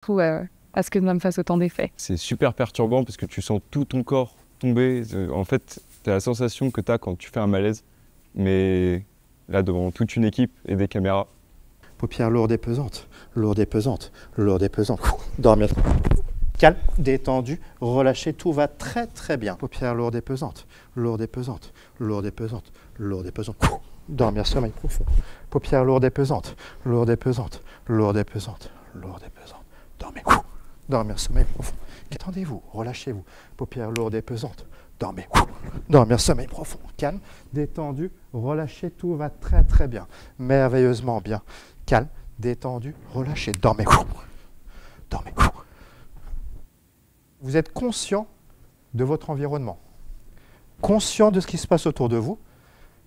Ou à ce que ça me fasse autant d'effet. C'est super perturbant parce que tu sens tout ton corps tomber. En fait, tu as la sensation que tu as quand tu fais un malaise, mais là, devant toute une équipe et des caméras. Paupières lourdes et pesantes, lourdes et pesantes, lourdes et pesantes. Dormir. Calme, détendu, relâché, tout va très très bien. Paupières lourdes et pesantes, lourdes et pesantes, lourdes et pesantes, lourdes et pesantes. Dormir, sommeil profond. Paupières lourdes et pesantes, lourdes et pesantes, lourdes et pesantes, lourdes et pesantes. Dormez. Dormir, sommeil profond. Détendez-vous, relâchez-vous. Paupières lourdes et pesantes. Dormez. Dormir, sommeil profond. Calme, détendu, relâché, tout va très très bien. Merveilleusement bien. Calme, détendu, relâché. Dormez. Dormez. Vous êtes conscient de votre environnement, conscient de ce qui se passe autour de vous,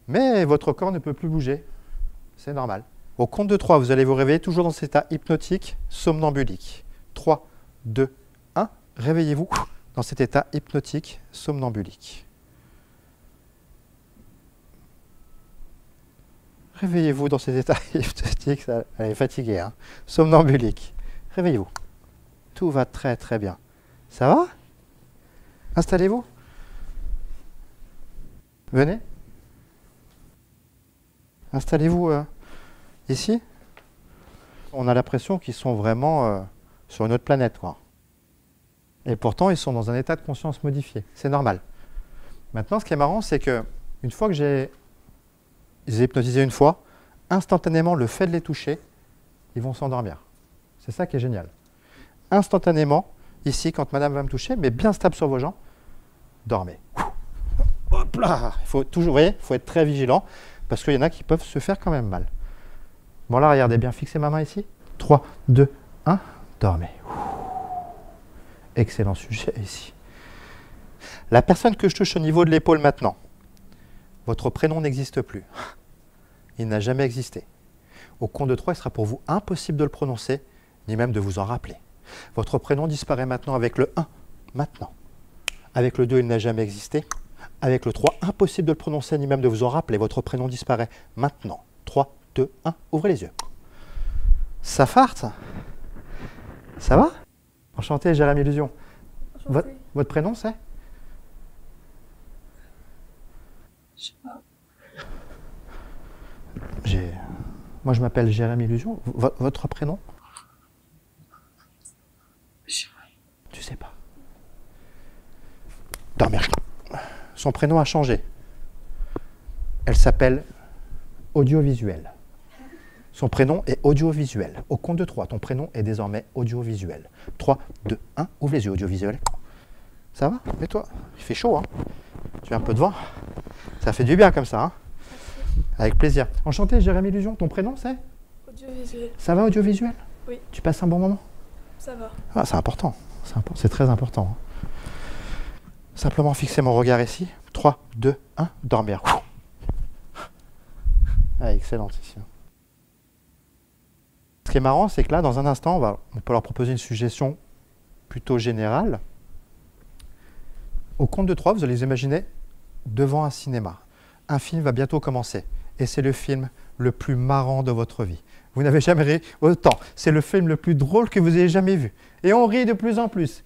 mais votre corps ne peut plus bouger. C'est normal. Au compte de 3, vous allez vous réveiller toujours dans cet état hypnotique, somnambulique. 3, 2, 1. Réveillez-vous dans cet état hypnotique, somnambulique. Réveillez-vous dans cet état hypnotique, elle est fatiguée, hein, somnambulique. Réveillez-vous. Tout va très très bien. Ça va? Installez-vous. Venez. Installez-vous ici. On a l'impression qu'ils sont vraiment sur une autre planète, quoi. Et pourtant, ils sont dans un état de conscience modifié. C'est normal. Maintenant, ce qui est marrant, c'est que une fois que j'ai hypnotisé une fois, instantanément, le fait de les toucher, ils vont s'endormir. C'est ça qui est génial. Instantanément, ici, quand madame va me toucher, mais bien stable sur vos jambes, dormez. Hop là! Il faut toujours, vous voyez, il faut être très vigilant, parce qu'il y en a qui peuvent se faire quand même mal. Bon là, regardez bien, fixez ma main ici. 3, 2, 1, dormez. Excellent sujet ici. La personne que je touche au niveau de l'épaule maintenant, votre prénom n'existe plus. Il n'a jamais existé. Au compte de 3, il sera pour vous impossible de le prononcer, ni même de vous en rappeler. Votre prénom disparaît maintenant avec le 1, maintenant. Avec le 2, il n'a jamais existé. Avec le 3, impossible de le prononcer, ni même de vous en rappeler. Votre prénom disparaît maintenant. 3, 2, 1, ouvrez les yeux. Ça farte? Ça va? Enchanté, Jérémy Illusion. Votre prénom, c'est? Je sais pas. Moi, je m'appelle Jérémy Illusion. Votre prénom? Je sais pas. Tu sais pas. Dormir. Son prénom a changé. Elle s'appelle Audiovisuel. Son prénom est Audiovisuel. Au compte de 3, ton prénom est désormais Audiovisuel. 3, 2, 1, ouvre les yeux, Audiovisuel. Ça va? Et toi? Il fait chaud, hein? Tu as un peu de vent? Ça fait du bien comme ça, hein? Avec plaisir. Enchanté, Jérémy Illusion. Ton prénom, c'est? Audiovisuel. Ça va, Audiovisuel? Oui. Tu passes un bon moment? Ça va. Ah, c'est important. C'est très important. Simplement fixer mon regard ici. 3, 2, 1, dormir. Ah, excellent ici. Ce qui est marrant, c'est que là, dans un instant, on peut leur proposer une suggestion plutôt générale. Au compte de 3, vous allez les imaginer devant un cinéma. Un film va bientôt commencer. Et c'est le film le plus marrant de votre vie. Vous n'avez jamais ri autant. C'est le film le plus drôle que vous ayez jamais vu. Et on rit de plus en plus.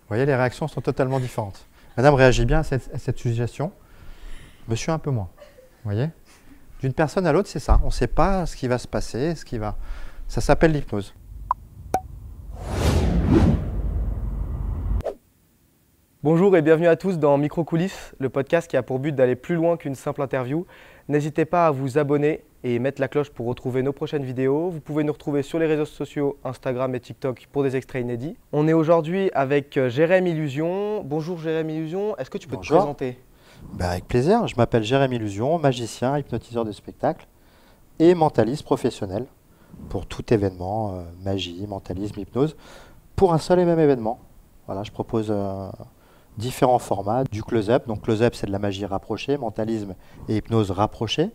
Vous voyez, les réactions sont totalement différentes. Madame réagit bien à cette suggestion. Monsieur, un peu moins. Vous voyez? D'une personne à l'autre, c'est ça. On ne sait pas ce qui va se passer, Ça s'appelle l'hypnose. Bonjour et bienvenue à tous dans Micro Coulisses, le podcast qui a pour but d'aller plus loin qu'une simple interview. N'hésitez pas à vous abonner et mettre la cloche pour retrouver nos prochaines vidéos. Vous pouvez nous retrouver sur les réseaux sociaux Instagram et TikTok pour des extraits inédits. On est aujourd'hui avec Jérémy Illusion. Bonjour Jérémy Illusion, est-ce que tu peux te présenter? Avec plaisir, je m'appelle Jérémy Illusion, magicien, hypnotiseur de spectacle et mentaliste professionnel pour tout événement, magie, mentalisme, hypnose, pour un seul et même événement. Voilà, je propose différents formats, du close-up. Donc close-up, c'est de la magie rapprochée, mentalisme et hypnose rapprochée.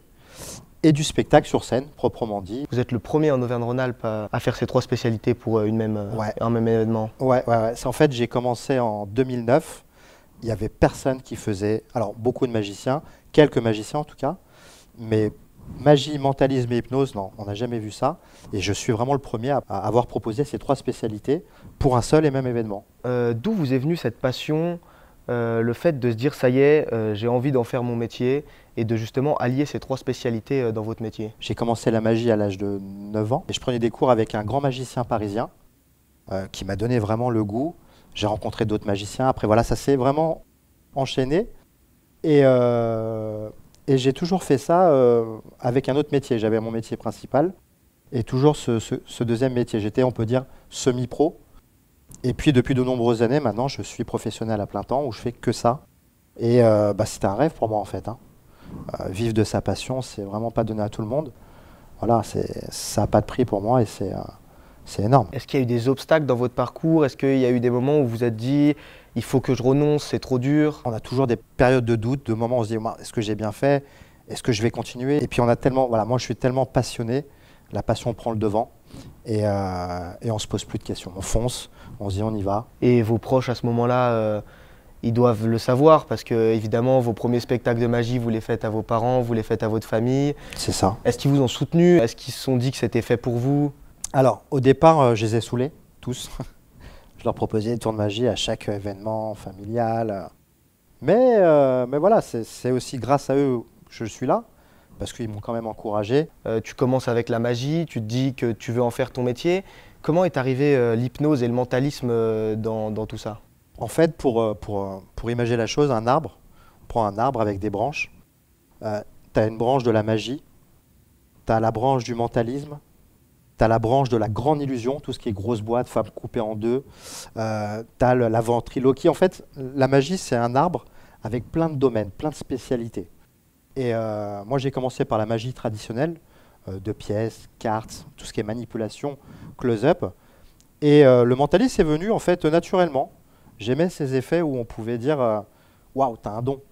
et du spectacle sur scène, proprement dit. Vous êtes le premier en Auvergne-Rhône-Alpes à faire ces 3 spécialités pour un même événement. Ouais. En fait, j'ai commencé en 2009. Il n'y avait personne qui faisait, alors beaucoup de magiciens, quelques magiciens en tout cas, mais magie, mentalisme et hypnose, non, on n'a jamais vu ça. Et je suis vraiment le premier à avoir proposé ces 3 spécialités pour un seul et même événement. D'où vous est venue cette passion, le fait de se dire ça y est, j'ai envie d'en faire mon métier et de justement allier ces 3 spécialités dans votre métier? J'ai commencé la magie à l'âge de 9 ans et je prenais des cours avec un grand magicien parisien qui m'a donné vraiment le goût. J'ai rencontré d'autres magiciens. Après, voilà, ça s'est vraiment enchaîné. Et j'ai toujours fait ça avec un autre métier. J'avais mon métier principal et toujours ce deuxième métier. J'étais, on peut dire, semi-pro. Et puis, depuis de nombreuses années, maintenant, je suis professionnel à plein temps où je fais que ça. Et c'était un rêve pour moi, en fait. Vivre de sa passion, c'est vraiment pas donné à tout le monde. Voilà, ça n'a pas de prix pour moi et c'est énorme. Est-ce qu'il y a eu des obstacles dans votre parcours? Est-ce qu'il y a eu des moments où vous vous êtes dit il faut que je renonce, c'est trop dur? On a toujours des périodes de doute, de moments où on se dit est-ce que j'ai bien fait? Est-ce que je vais continuer? Et puis on a tellement, voilà, moi je suis tellement passionné, la passion prend le devant et on se pose plus de questions. On fonce, on se dit on y va. Et vos proches à ce moment-là, ils doivent le savoir parce que évidemment vos premiers spectacles de magie, vous les faites à vos parents, vous les faites à votre famille. C'est ça. Est-ce qu'ils vous ont soutenu? Est-ce qu'ils se sont dit que c'était fait pour vous? Alors, au départ, je les ai saoulés, tous. Je leur proposais des tours de magie à chaque événement familial. Mais voilà, c'est aussi grâce à eux que je suis là, parce qu'ils m'ont quand même encouragé. Tu commences avec la magie, tu te dis que tu veux en faire ton métier. Comment est arrivé l'hypnose et le mentalisme dans tout ça? En fait, pour imager la chose, un arbre, on prend un arbre avec des branches. Tu as une branche de la magie, tu as la branche du mentalisme, tu as la branche de la grande illusion, tout ce qui est grosse boîte, femme coupée en deux. Tu as la ventriloquie. En fait, la magie, c'est un arbre avec plein de domaines, plein de spécialités. Et moi, j'ai commencé par la magie traditionnelle, de pièces, cartes, tout ce qui est manipulation, close-up. Et le mentalisme est venu, en fait, naturellement. J'aimais ces effets où on pouvait dire « Waouh, t'as un don ».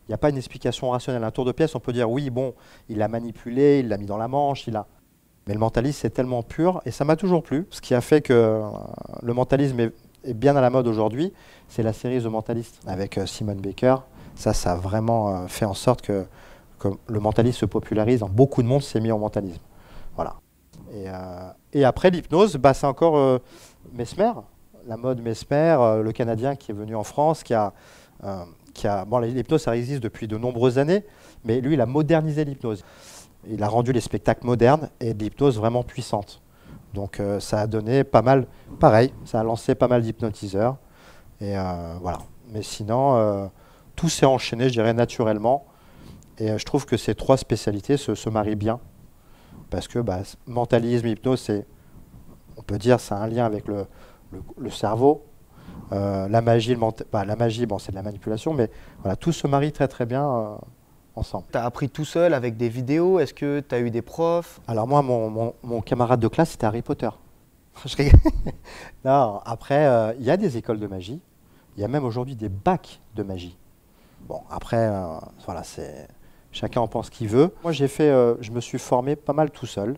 Il n'y a pas une explication rationnelle. Un tour de pièce, on peut dire « Oui, bon, il l'a manipulé, il l'a mis dans la manche, il a… » Mais le mentalisme, c'est tellement pur, et ça m'a toujours plu. Ce qui a fait que le mentalisme est bien à la mode aujourd'hui, c'est la série The Mentalist avec Simon Baker. Ça a vraiment fait en sorte que le mentalisme se popularise. Beaucoup de monde s'est mis au mentalisme. Voilà. Et après, l'hypnose, c'est encore Mesmer, la mode Mesmer, le Canadien qui est venu en France, bon, l'hypnose, ça existe depuis de nombreuses années, mais lui, il a modernisé l'hypnose. Il a rendu les spectacles modernes et de l'hypnose vraiment puissante. Donc ça a donné pas mal, pareil, ça a lancé pas mal d'hypnotiseurs. Et voilà. Mais sinon, tout s'est enchaîné, je dirais, naturellement. Et je trouve que ces 3 spécialités se marient bien. Parce que mentalisme, hypnose, on peut dire, c'est un lien avec le cerveau. La magie, la magie, bon, c'est de la manipulation, mais voilà, tout se marie très très bien ensemble. Tu as appris tout seul avec des vidéos? Est-ce que tu as eu des profs? Alors moi, mon camarade de classe, c'était Harry Potter. Je rigole. Non, après, il y a des écoles de magie. Il y a même aujourd'hui des bacs de magie. Bon, après, voilà, chacun en pense qu'il veut. Moi, je me suis formé pas mal tout seul.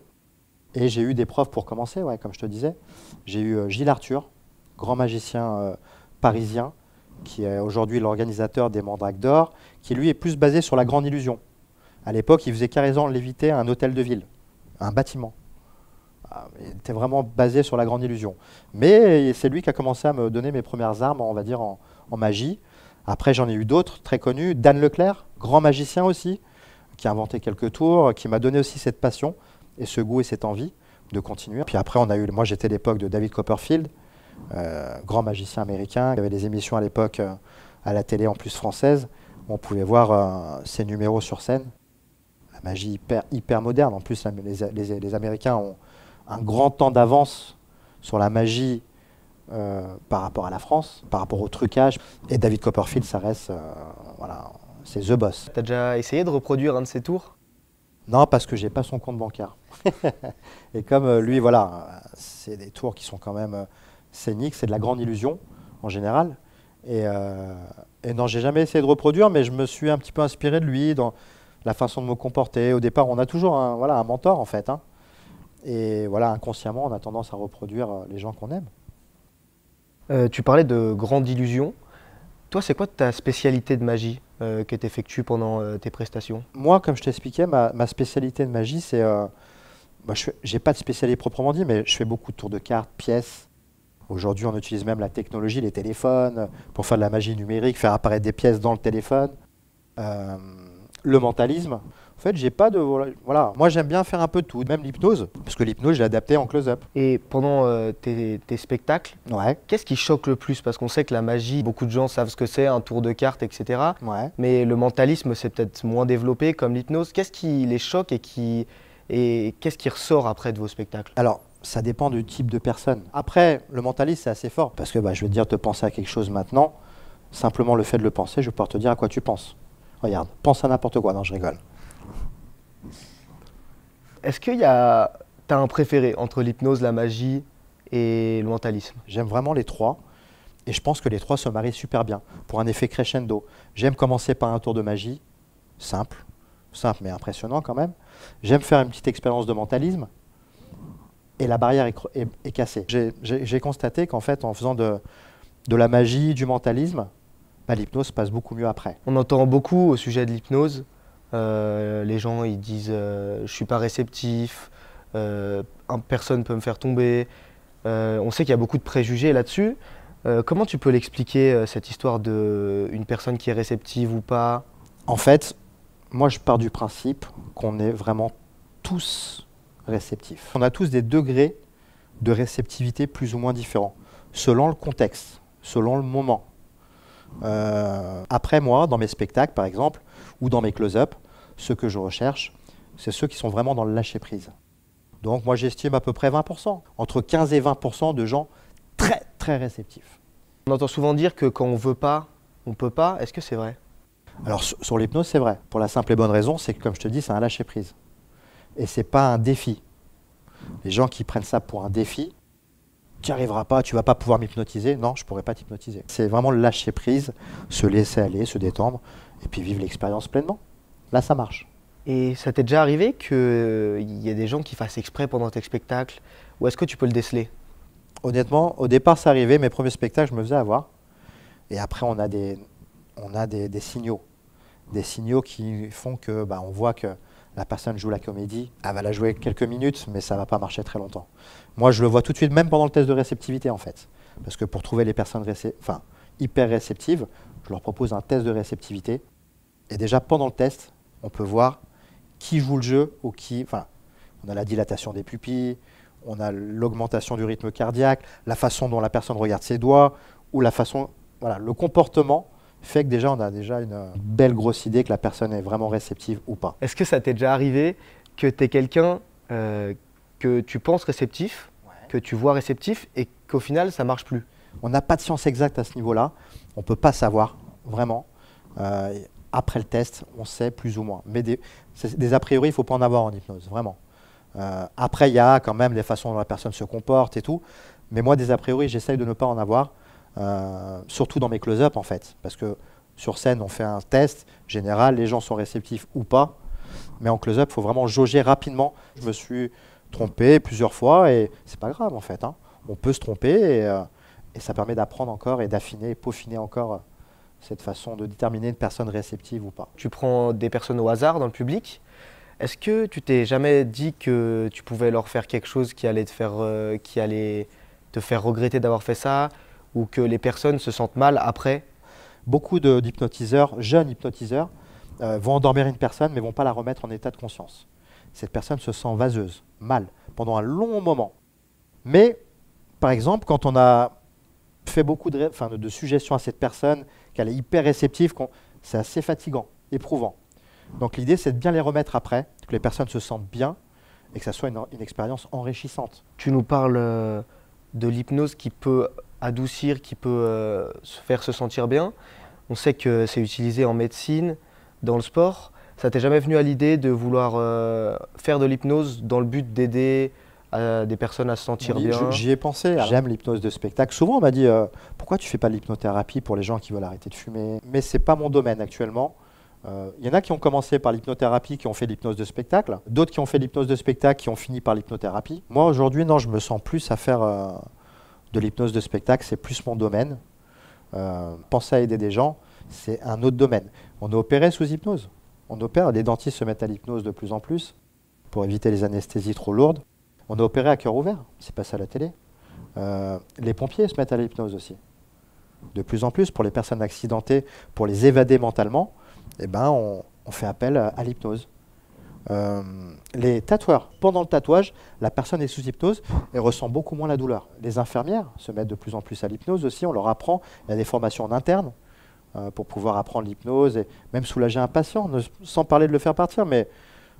Et j'ai eu des profs pour commencer, ouais, comme je te disais. J'ai eu Gilles Arthur, grand magicien parisien, qui est aujourd'hui l'organisateur des Mandrakes d'Or, qui lui est plus basé sur la grande illusion. À l'époque, il faisait carrément léviter un hôtel de ville, un bâtiment. Il était vraiment basé sur la grande illusion. Mais c'est lui qui a commencé à me donner mes premières armes, on va dire, en magie. Après, j'en ai eu d'autres très connus. Dan Leclerc, grand magicien aussi, qui a inventé quelques tours, qui m'a donné aussi cette passion et ce goût et cette envie de continuer. Puis après, moi j'étais à l'époque de David Copperfield, grand magicien américain. Il y avait des émissions à l'époque à la télé en plus française, où on pouvait voir ses numéros sur scène. La magie hyper moderne. En plus, les Américains ont un grand temps d'avance sur la magie par rapport à la France, par rapport au trucage. Et David Copperfield, ça reste, voilà, c'est the boss. Tu as déjà essayé de reproduire un de ces tours? Non, parce que j'ai pas son compte bancaire. Et comme lui, voilà, c'est des tours qui sont quand même scéniques, c'est de la grande illusion en général. Et non, j'ai jamais essayé de reproduire, mais je me suis un petit peu inspiré de lui la façon de me comporter. Au départ, on a toujours un mentor en fait, hein. Et voilà, inconsciemment, on a tendance à reproduire les gens qu'on aime. Tu parlais de grande illusion. Toi, c'est quoi ta spécialité de magie que tu effectues pendant tes prestations? Moi, comme je t'expliquais, ma spécialité de magie, c'est... j'ai pas de spécialité proprement dit, mais je fais beaucoup de tours de cartes, pièces. Aujourd'hui, on utilise même la technologie, les téléphones, pour faire de la magie numérique, faire apparaître des pièces dans le téléphone. Le mentalisme. En fait, j'ai pas de... Voilà. Moi, j'aime bien faire un peu de tout, même l'hypnose, parce que l'hypnose, je l'ai adapté en close-up. Et pendant tes spectacles, Ouais, qu'est-ce qui choque le plus? Parce qu'on sait que la magie, beaucoup de gens savent ce que c'est, un tour de cartes, etc. ouais. Mais le mentalisme, c'est peut-être moins développé comme l'hypnose. Qu'est-ce qui les choque et qu'est-ce qui ressort après de vos spectacles? Alors, ça dépend du type de personne. Après, le mentalisme, c'est assez fort, parce que je vais te dire de penser à quelque chose maintenant. Simplement le fait de le penser, je vais pouvoir te dire à quoi tu penses. Regarde, pense à n'importe quoi. Non, je rigole. Est-ce t'as un préféré entre l'hypnose, la magie et le mentalisme? J'aime vraiment les trois, et je pense que les trois se marient super bien, pour un effet crescendo. J'aime commencer par un tour de magie, simple mais impressionnant quand même. J'aime faire une petite expérience de mentalisme, et la barrière est cassée. J'ai constaté qu'en fait, en faisant de la magie, du mentalisme, l'hypnose passe beaucoup mieux après. On entend beaucoup au sujet de l'hypnose. Les gens ils disent je suis pas réceptif, personne peut me faire tomber. On sait qu'il y a beaucoup de préjugés là-dessus. Comment tu peux l'expliquer cette histoire d'une personne qui est réceptive ou pas? En fait, moi je pars du principe qu'on est vraiment tous réceptifs. On a tous des degrés de réceptivité plus ou moins différents, selon le contexte, selon le moment. Après moi, dans mes spectacles par exemple, ou dans mes close-up, ce que je recherche, c'est ceux qui sont vraiment dans le lâcher-prise. Donc moi j'estime à peu près 20%, entre 15 et 20% de gens très très réceptifs. On entend souvent dire que quand on veut pas, on peut pas. Est-ce que c'est vrai? Alors sur l'hypnose c'est vrai, pour la simple et bonne raison, c'est que comme je te dis, c'est un lâcher-prise. Et c'est pas un défi. Les gens qui prennent ça pour un défi, tu n'y arriveras pas, tu vas pas pouvoir m'hypnotiser. Non, je pourrais pas t'hypnotiser. C'est vraiment le lâcher prise, se laisser aller, se détendre, et puis vivre l'expérience pleinement. Là, ça marche. Et ça t'est déjà arrivé qu'il y ait des gens qui fassent exprès pendant tes spectacles? Ou est-ce que tu peux le déceler? Honnêtement, au départ, ça arrivait. Mes premiers spectacles, je me faisais avoir. Et après, on a des signaux. Des signaux qui font que, on voit que la personne joue la comédie, elle va la jouer quelques minutes, mais ça ne va pas marcher très longtemps. Moi, je le vois tout de suite, même pendant le test de réceptivité, en fait. Parce que pour trouver les personnes hyper réceptives, je leur propose un test de réceptivité. Et déjà, pendant le test, on peut voir qui joue le jeu ou qui... Enfin, on a la dilatation des pupilles, on a l'augmentation du rythme cardiaque, la façon dont la personne regarde ses doigts, ou la façon... Voilà, le comportement fait que déjà, on a déjà une belle grosse idée que la personne est vraiment réceptive ou pas. Est-ce que ça t'est déjà arrivé que tu es quelqu'un que tu penses réceptif, que tu vois réceptif, et qu'au final, ça ne marche plus? On n'a pas de science exacte à ce niveau-là. On ne peut pas savoir, vraiment. Après le test, on sait plus ou moins. Mais des a priori, il ne faut pas en avoir en hypnose, vraiment. Après, il y a quand même les façons dont la personne se comporte et tout. Mais moi, des a priori, j'essaye de ne pas en avoir. Surtout dans mes close-up, en fait. Parce que sur scène, on fait un test général, les gens sont réceptifs ou pas. Mais en close-up, il faut vraiment jauger rapidement. Je me suis trompé plusieurs fois et c'est pas grave, en fait, hein. On peut se tromper et ça permet d'apprendre encore et d'affiner, peaufiner encore cette façon de déterminer une personne réceptive ou pas. Tu prends des personnes au hasard dans le public. Est-ce que tu t'es jamais dit que tu pouvais leur faire quelque chose qui allait te faire regretter d'avoir fait ça, ou que les personnes se sentent mal après? Beaucoup d'hypnotiseurs, jeunes hypnotiseurs, vont endormir une personne mais ne vont pas la remettre en état de conscience. Cette personne se sent vaseuse, mal, pendant un long moment. Mais, par exemple, quand on a fait beaucoup de suggestions à cette personne, qu'elle est hyper réceptive, c'est assez fatigant, éprouvant. Donc l'idée, c'est de bien les remettre après, que les personnes se sentent bien et que ça soit une expérience enrichissante. Tu nous parles de l'hypnose qui peut adoucir, qui peut faire se sentir bien. On sait que c'est utilisé en médecine, dans le sport. Ça t'est jamais venu à l'idée de vouloir faire de l'hypnose dans le but d'aider des personnes à se sentir bien? J'y ai pensé. J'aime l'hypnose de spectacle. Souvent, on m'a dit pourquoi tu ne fais pas de l'hypnothérapie pour les gens qui veulent arrêter de fumer? Mais ce n'est pas mon domaine actuellement. Il y en a qui ont commencé par l'hypnothérapie, qui ont fait l'hypnose de spectacle. D'autres qui ont fait l'hypnose de spectacle, qui ont fini par l'hypnothérapie. Moi, aujourd'hui, non, je me sens plus à faire de l'hypnose de spectacle. C'est plus mon domaine. Penser à aider des gens, c'est un autre domaine. On est opéré sous hypnose. On opère, les dentistes se mettent à l'hypnose de plus en plus pour éviter les anesthésies trop lourdes. On est opéré à cœur ouvert, c'est passé à la télé. Les pompiers se mettent à l'hypnose aussi. De plus en plus, pour les personnes accidentées, pour les évader mentalement, eh ben, on fait appel à l'hypnose. Les tatoueurs, pendant le tatouage, la personne est sous hypnose et ressent beaucoup moins la douleur. Les infirmières se mettent de plus en plus à l'hypnose aussi, on leur apprend, il y a des formations en interne pour pouvoir apprendre l'hypnose et même soulager un patient, sans parler de le faire partir, mais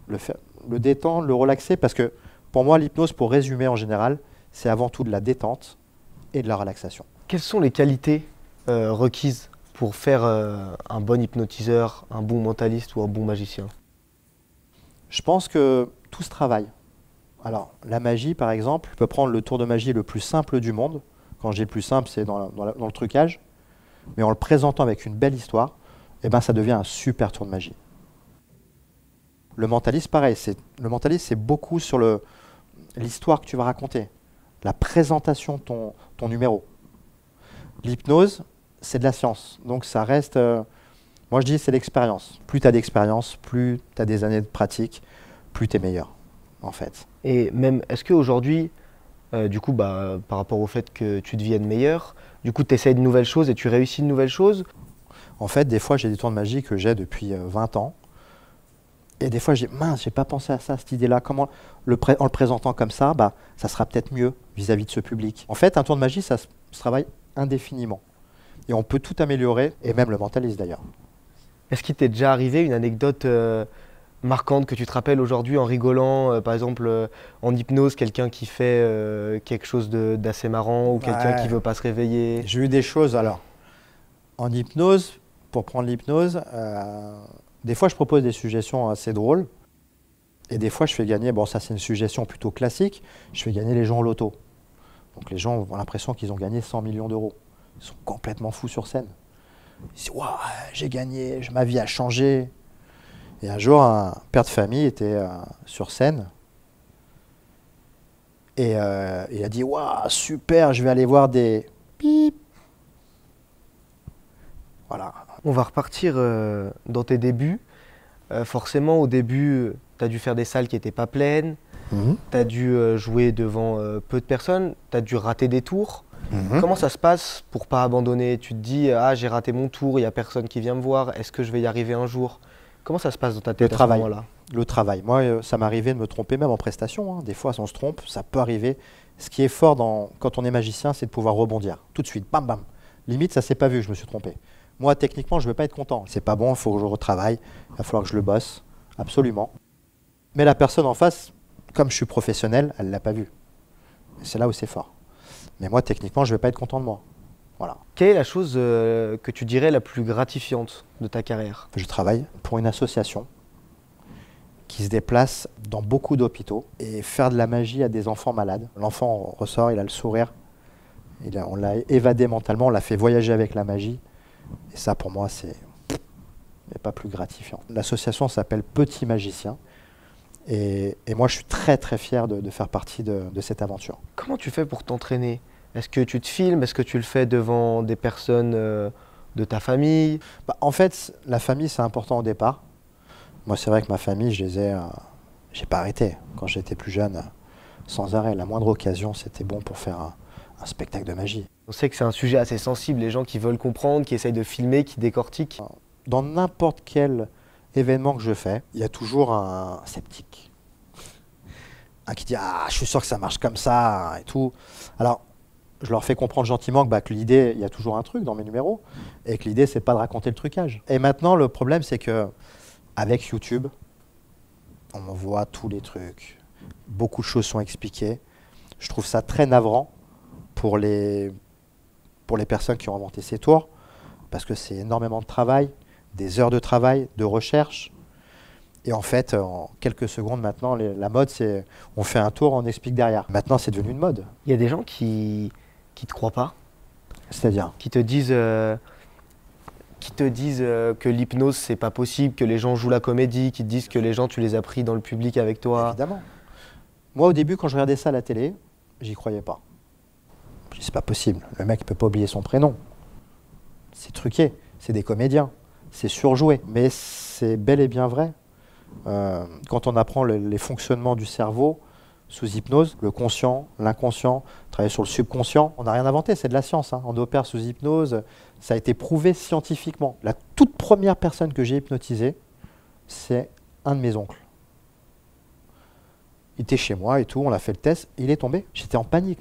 le détendre, le relaxer, parce que pour moi, l'hypnose, pour résumer en général, c'est avant tout de la détente et de la relaxation. Quelles sont les qualités requises pour faire un bon hypnotiseur, un bon mentaliste ou un bon magicien? Je pense que tout se travaille. Alors, la magie, par exemple, je peux prendre le tour de magie le plus simple du monde. Quand je dis le plus simple, c'est dans le trucage. Mais en le présentant avec une belle histoire, eh ben, ça devient un super tour de magie. Le mentaliste, pareil. Le mentaliste, c'est beaucoup sur l'histoire que tu vas raconter, la présentation de ton numéro. L'hypnose, c'est de la science. Donc, ça reste... moi, je dis c'est l'expérience. Plus tu as d'expérience, plus tu as des années de pratique, plus tu es meilleur, en fait. Et même, est-ce qu'aujourd'hui, du coup, par rapport au fait que tu deviennes meilleur, du coup, tu essayes de nouvelles choses et tu réussis de nouvelles choses? En fait, des fois, j'ai des tours de magie que j'ai depuis 20 ans. Et des fois, je dis, mince, j'ai pas pensé à ça, cette idée-là. En le présentant comme ça, ça sera peut-être mieux vis-à-vis de ce public. En fait, un tour de magie, ça se travaille indéfiniment. Et on peut tout améliorer, et même le mentaliste d'ailleurs. Est-ce qu'il t'est déjà arrivé une anecdote marquante que tu te rappelles aujourd'hui en rigolant, par exemple en hypnose, quelqu'un qui fait quelque chose d'assez marrant ou quelqu'un qui veut pas se réveiller? J'ai eu des choses, alors, en hypnose, pour prendre l'hypnose, des fois je propose des suggestions assez drôles et des fois je fais gagner, bon ça c'est une suggestion plutôt classique, je fais gagner les gens au loto. Donc les gens ont l'impression qu'ils ont gagné 100 millions d'euros. Ils sont complètement fous sur scène. Ils disent, waouh, j'ai gagné, ma vie a changé. Et un jour, un père de famille était sur scène. Et il a dit, waouh, super, je vais aller voir des pip. Voilà. On va repartir dans tes débuts. Forcément, au début, tu as dû faire des salles qui n'étaient pas pleines. Tu as dû jouer devant peu de personnes. Tu as dû rater des tours. Comment ça se passe pour pas abandonner? Tu te dis, ah, j'ai raté mon tour, il n'y a personne qui vient me voir, est-ce que je vais y arriver un jour? Comment ça se passe dans ta tête à ce moment-là? Le travail. Moi, ça m'arrivait de me tromper même en prestation. Hein. Des fois, on se trompe, ça peut arriver. Ce qui est fort quand on est magicien, c'est de pouvoir rebondir. Tout de suite, bam, bam. Limite, ça s'est pas vu, je me suis trompé. Moi, techniquement, je ne vais pas être content. C'est pas bon, il faut que je retravaille, il va falloir que je le bosse, absolument. Mais la personne en face, comme je suis professionnel, elle ne l'a pas vu. C'est là où c'est fort. Mais moi, techniquement, je ne vais pas être content de moi. Voilà. Quelle est la chose que tu dirais la plus gratifiante de ta carrière? Je travaille pour une association qui se déplace dans beaucoup d'hôpitaux et faire de la magie à des enfants malades. L'enfant ressort, il a le sourire, on l'a évadé mentalement, on l'a fait voyager avec la magie. Et ça, pour moi, c'est pas plus gratifiant. L'association s'appelle Petit Magicien. Et moi, je suis très, très fier de faire partie de cette aventure. Comment tu fais pour t'entraîner? Est-ce que tu te filmes? Est-ce que tu le fais devant des personnes de ta famille? En fait, la famille, c'est important au départ. Moi, c'est vrai que ma famille, j'ai pas arrêté. Quand j'étais plus jeune, sans arrêt, la moindre occasion, c'était bon pour faire un spectacle de magie. On sait que c'est un sujet assez sensible, les gens qui veulent comprendre, qui essayent de filmer, qui décortiquent. Dans n'importe quel événement que je fais, il y a toujours un sceptique. Un qui dit « Ah, je suis sûr que ça marche comme ça » et tout. Alors, je leur fais comprendre gentiment que l'idée, il y a toujours un truc dans mes numéros, et que l'idée, c'est pas de raconter le trucage. Et maintenant, le problème, c'est que avec YouTube, on voit tous les trucs. Beaucoup de choses sont expliquées. Je trouve ça très navrant pour les personnes qui ont inventé ces tours, parce que c'est énormément de travail, des heures de travail, de recherche. Et en fait, en quelques secondes maintenant, la mode, c'est on fait un tour, on explique derrière. Maintenant, c'est devenu une mode. Il y a des gens qui te croient pas. C'est-à-dire Qui te disent, te disent que l'hypnose, c'est pas possible, que les gens jouent la comédie, qui te disent que les gens, tu les as pris dans le public avec toi. Évidemment. Moi, au début, quand je regardais ça à la télé, j'y croyais pas. Je dis, c'est pas possible. Le mec, il peut pas oublier son prénom. C'est truqué. C'est des comédiens. C'est surjoué. Mais c'est bel et bien vrai. Quand on apprend les fonctionnements du cerveau sous hypnose, le conscient, l'inconscient, travailler sur le subconscient, on n'a rien inventé, c'est de la science. Hein. On opère sous hypnose, ça a été prouvé scientifiquement. La toute première personne que j'ai hypnotisée, c'est un de mes oncles. Il était chez moi et tout, on a fait le test, il est tombé. J'étais en panique.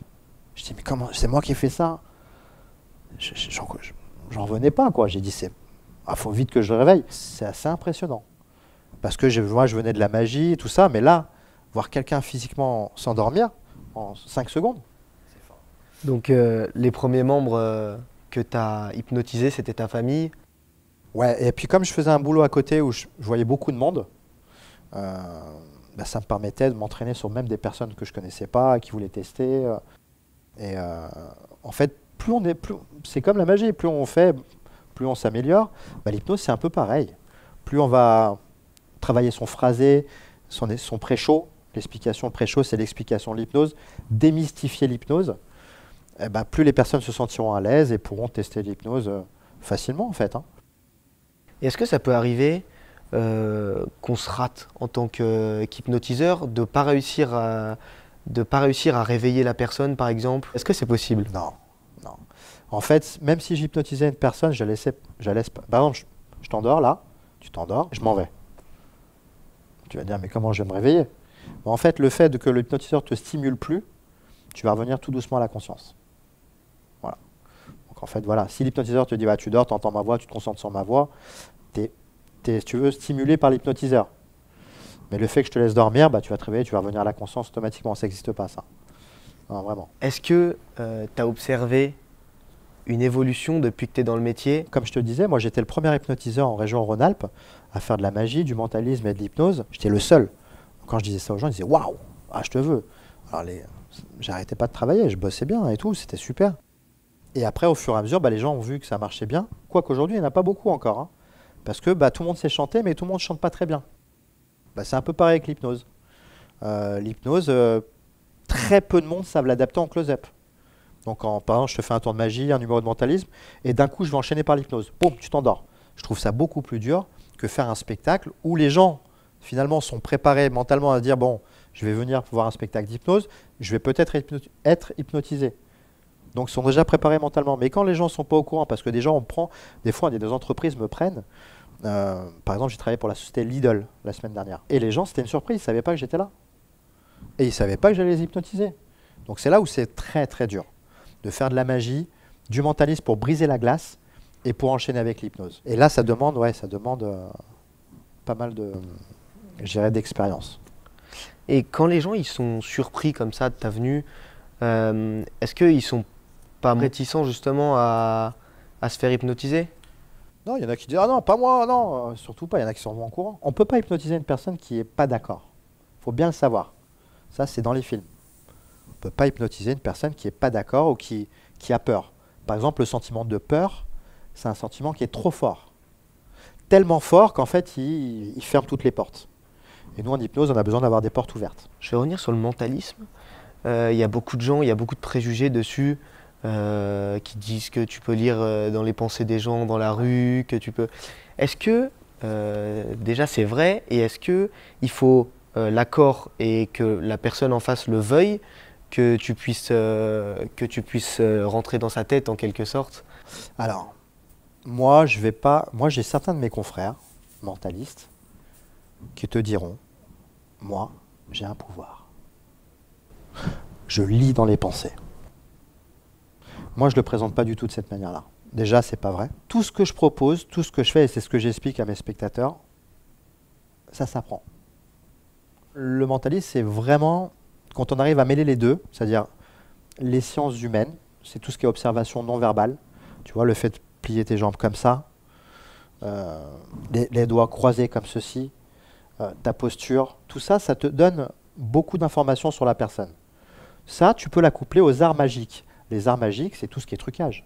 Je dis, mais comment, c'est moi qui ai fait ça? J'en revenais pas, quoi. J'ai dit, faut vite que je le réveille. C'est assez impressionnant. Parce que moi, je venais de la magie, tout ça, mais là, voir quelqu'un physiquement s'endormir en 5 secondes, c'est fort. Donc, les premiers membres que tu as hypnotisés, c'était ta famille? Ouais, et puis comme je faisais un boulot à côté où je voyais beaucoup de monde, ça me permettait de m'entraîner sur même des personnes que je ne connaissais pas, qui voulaient tester. En fait, c'est comme la magie, plus on fait, plus on s'améliore. L'hypnose, c'est un peu pareil. Plus on va travailler son phrasé, son pré-show. L'explication pré-show, c'est l'explication de l'hypnose. Démystifier l'hypnose, plus les personnes se sentiront à l'aise et pourront tester l'hypnose facilement, en fait. Hein. Est-ce que ça peut arriver qu'on se rate en tant qu'hypnotiseur, de ne pas réussir à réveiller la personne, par exemple? Est-ce que c'est possible? Non, non. En fait, même si j'hypnotisais une personne, je la laisse pas. Par exemple, je t'endors là, tu t'endors, je m'en vais. Tu vas dire, mais comment je vais me réveiller? En fait, le fait que l'hypnotiseur ne te stimule plus, tu vas revenir tout doucement à la conscience. Voilà. Donc en fait, voilà. Si l'hypnotiseur te dit, tu dors, tu entends ma voix, tu te concentres sur ma voix, si tu veux, stimulé par l'hypnotiseur. Mais le fait que je te laisse dormir, tu vas te réveiller, tu vas revenir à la conscience automatiquement. Ça n'existe pas, ça. Non, vraiment. Est-ce que tu as observé une évolution depuis que tu es dans le métier? Comme je te disais, moi j'étais le premier hypnotiseur en région Rhône-Alpes à faire de la magie, du mentalisme et de l'hypnose. J'étais le seul. Quand je disais ça aux gens, ils disaient « Waouh, je te veux ». Alors j'arrêtais pas de travailler, je bossais bien et tout, c'était super. Et après, au fur et à mesure, les gens ont vu que ça marchait bien. Quoique aujourd'hui, il n'y en a pas beaucoup encore. Hein, parce que tout le monde sait chanter, mais tout le monde ne chante pas très bien. C'est un peu pareil avec l'hypnose. L'hypnose, très peu de monde savent l'adapter en close-up. Donc, par exemple, je te fais un tour de magie, un numéro de mentalisme, et d'un coup, je vais enchaîner par l'hypnose. Boum, tu t'endors. Je trouve ça beaucoup plus dur que faire un spectacle où les gens, finalement, sont préparés mentalement à dire, bon, je vais venir voir un spectacle d'hypnose, je vais peut-être être hypnotisé. Donc, ils sont déjà préparés mentalement. Mais quand les gens ne sont pas au courant, parce que des gens, des fois, des entreprises me prennent. Par exemple, j'ai travaillé pour la société Lidl la semaine dernière. Et les gens, c'était une surprise, ils ne savaient pas que j'étais là. Et ils ne savaient pas que j'allais les hypnotiser. Donc, c'est là où c'est très, très dur de faire de la magie, du mentalisme pour briser la glace et pour enchaîner avec l'hypnose. Et là, ça demande pas mal d'expérience. Et quand les gens ils sont surpris comme ça de ta venue, est-ce qu'ils ne sont pas réticents justement à se faire hypnotiser? Non, il y en a qui disent « Ah non, pas moi, non, surtout pas », il y en a qui sont en courant. On ne peut pas hypnotiser une personne qui n'est pas d'accord. Il faut bien le savoir. Ça, c'est dans les films. On ne peut pas hypnotiser une personne qui n'est pas d'accord ou qui a peur. Par exemple, le sentiment de peur, c'est un sentiment qui est trop fort. Tellement fort qu'en fait, il ferme toutes les portes. Et nous, en hypnose, on a besoin d'avoir des portes ouvertes. Je vais revenir sur le mentalisme. Il y a beaucoup de gens, il y a beaucoup de préjugés dessus qui disent que tu peux lire dans les pensées des gens dans la rue, que tu peux... Est-ce que, déjà, c'est vrai? Et est-ce qu'il faut l'accord et que la personne en face le veuille, que tu puisses rentrer dans sa tête en quelque sorte? Alors, moi, j'ai certains de mes confrères mentalistes qui te diront, moi, j'ai un pouvoir. Je lis dans les pensées. Moi, je ne le présente pas du tout de cette manière-là. Déjà, c'est pas vrai. Tout ce que je propose, tout ce que je fais, et c'est ce que j'explique à mes spectateurs, ça s'apprend. Le mentalisme, c'est vraiment, quand on arrive à mêler les deux, c'est-à-dire les sciences humaines, c'est tout ce qui est observation non verbale. Tu vois, le fait de plier tes jambes comme ça, les doigts croisés comme ceci, ta posture, tout ça, ça te donne beaucoup d'informations sur la personne. Ça, tu peux la coupler aux arts magiques. Les arts magiques, c'est tout ce qui est trucage.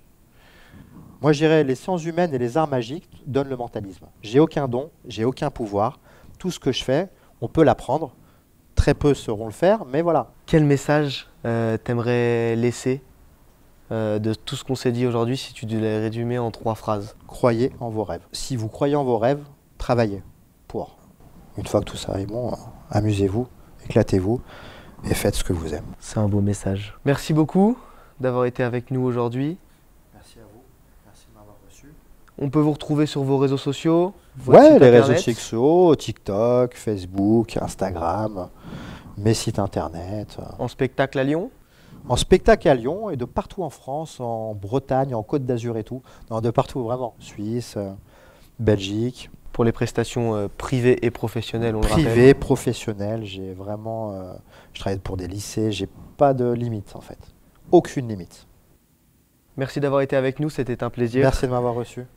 Moi, je dirais les sciences humaines et les arts magiques donnent le mentalisme. J'ai aucun don, j'ai aucun pouvoir. Tout ce que je fais, on peut l'apprendre. Très peu sauront le faire, mais voilà. Quel message t'aimerais laisser de tout ce qu'on s'est dit aujourd'hui si tu devais résumer en 3 phrases? Croyez en vos rêves. Si vous croyez en vos rêves, travaillez pour. Une fois que tout ça est bon, amusez-vous, éclatez-vous et faites ce que vous aimez. C'est un beau message. Merci beaucoup d'avoir été avec nous aujourd'hui. Merci à vous. Merci de m'avoir reçu. On peut vous retrouver sur vos réseaux sociaux? Votre Ouais, site les internet. réseaux sociaux, TikTok, Facebook, Instagram, mes sites internet. En spectacle à Lyon? En spectacle à Lyon et de partout en France, en Bretagne, en Côte d'Azur et tout. Non, de partout vraiment. Suisse, Belgique. Pour les prestations privées et professionnelles, on le rappelle. Privé, professionnel, j'ai vraiment... je travaille pour des lycées, j'ai pas de limite en fait. Aucune limite. Merci d'avoir été avec nous, c'était un plaisir. Merci de m'avoir reçu.